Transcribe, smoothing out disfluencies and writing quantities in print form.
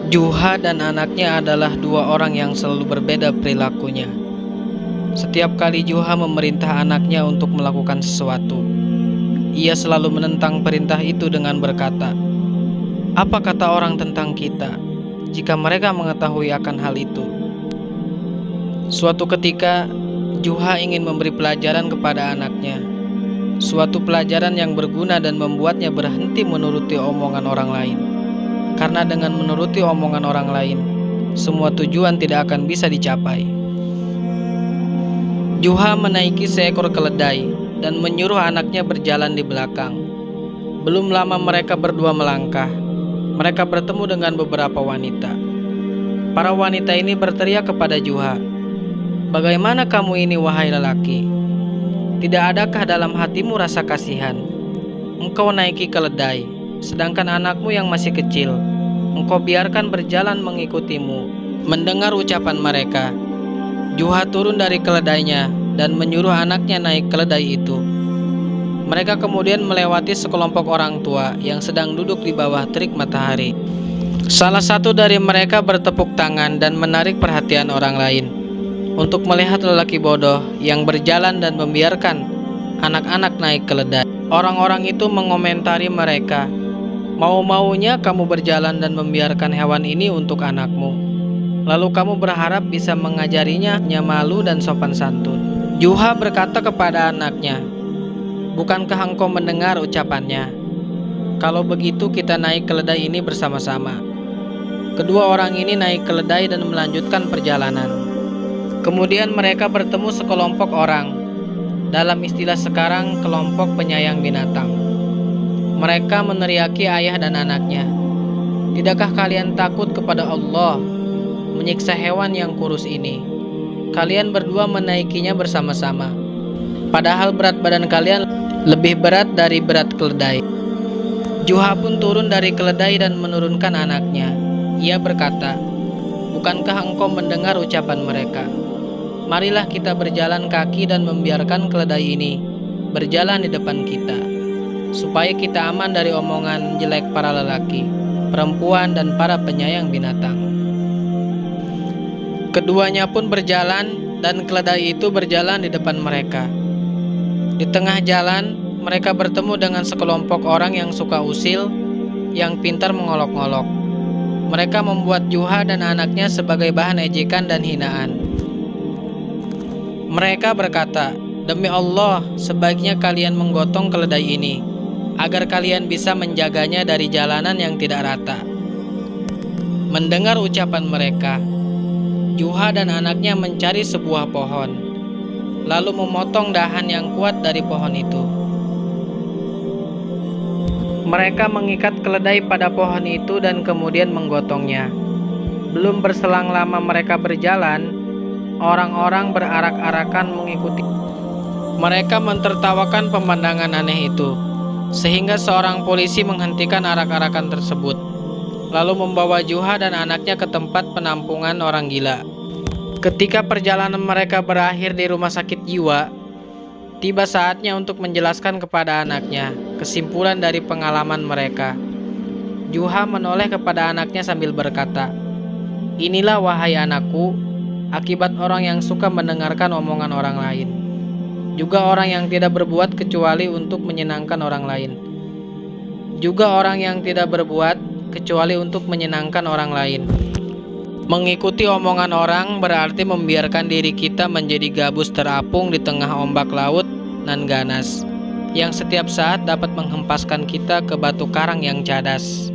Juha dan anaknya adalah dua orang yang selalu berbeda perilakunya. Setiap kali Juha memerintah anaknya untuk melakukan sesuatu, ia selalu menentang perintah itu dengan berkata, "Apa kata orang tentang kita jika mereka mengetahui akan hal itu?" Suatu ketika, Juha ingin memberi pelajaran kepada anaknya, suatu pelajaran yang berguna dan membuatnya berhenti menuruti omongan orang lain. Karena dengan menuruti omongan orang lain, semua tujuan tidak akan bisa dicapai. Juha menaiki seekor keledai dan menyuruh anaknya berjalan di belakang. Belum lama mereka berdua melangkah. Mereka bertemu dengan beberapa wanita. Para wanita ini berteriak kepada Juha, "Bagaimana kamu ini, wahai lelaki? Tidak adakah dalam hatimu rasa kasihan? Engkau naiki keledai, sedangkan anakmu yang masih kecil, engkau biarkan berjalan mengikutimu." Mendengar ucapan mereka, Juha turun dari keledainya dan menyuruh anaknya naik keledai itu. Mereka kemudian melewati sekelompok orang tua yang sedang duduk di bawah terik matahari. Salah satu dari mereka bertepuk tangan dan menarik perhatian orang lain untuk melihat lelaki bodoh yang berjalan dan membiarkan anak-anak naik keledai. Orang-orang itu mengomentari mereka, "Mau-maunya kamu berjalan dan membiarkan hewan ini untuk anakmu. Lalu kamu berharap bisa mengajarinya malu dan sopan santun." Juha berkata kepada anaknya, "Bukankah engkau mendengar ucapannya? Kalau begitu kita naik keledai ini bersama-sama." Kedua orang ini naik keledai dan melanjutkan perjalanan. Kemudian mereka bertemu sekelompok orang. Dalam istilah sekarang, kelompok penyayang binatang. Mereka meneriaki ayah dan anaknya, "Tidakkah kalian takut kepada Allah menyiksa hewan yang kurus ini? Kalian berdua menaikinya bersama-sama, padahal berat badan kalian lebih berat dari berat keledai." Juha pun turun dari keledai dan menurunkan anaknya. Ia berkata, "Bukankah engkau mendengar ucapan mereka? Marilah kita berjalan kaki dan membiarkan keledai ini berjalan di depan kita, supaya kita aman dari omongan jelek para lelaki, perempuan, dan para penyayang binatang." Keduanya pun berjalan dan keledai itu berjalan di depan mereka. Di tengah jalan, mereka bertemu dengan sekelompok orang yang suka usil, yang pintar mengolok-ngolok. Mereka membuat Juha dan anaknya sebagai bahan ejekan dan hinaan. Mereka berkata, "Demi Allah, sebaiknya kalian menggotong keledai ini, agar kalian bisa menjaganya dari jalanan yang tidak rata." Mendengar ucapan mereka, Juha dan anaknya mencari sebuah pohon, lalu memotong dahan yang kuat dari pohon itu. Mereka mengikat keledai pada pohon itu dan kemudian menggotongnya. Belum berselang lama mereka berjalan, orang-orang berarak-arakan mengikuti. Mereka mentertawakan pemandangan aneh itu, sehingga seorang polisi menghentikan arak-arakan tersebut, lalu membawa Juha dan anaknya ke tempat penampungan orang gila. Ketika perjalanan mereka berakhir di rumah sakit jiwa, tiba saatnya untuk menjelaskan kepada anaknya kesimpulan dari pengalaman mereka. Juha menoleh kepada anaknya sambil berkata, "Inilah, wahai anakku, akibat orang yang suka mendengarkan omongan orang lain, juga orang yang tidak berbuat kecuali untuk menyenangkan orang lain, juga orang yang tidak berbuat kecuali untuk menyenangkan orang lain. Mengikuti omongan orang berarti membiarkan diri kita menjadi gabus terapung di tengah ombak laut nan ganas, yang setiap saat dapat menghempaskan kita ke batu karang yang cadas."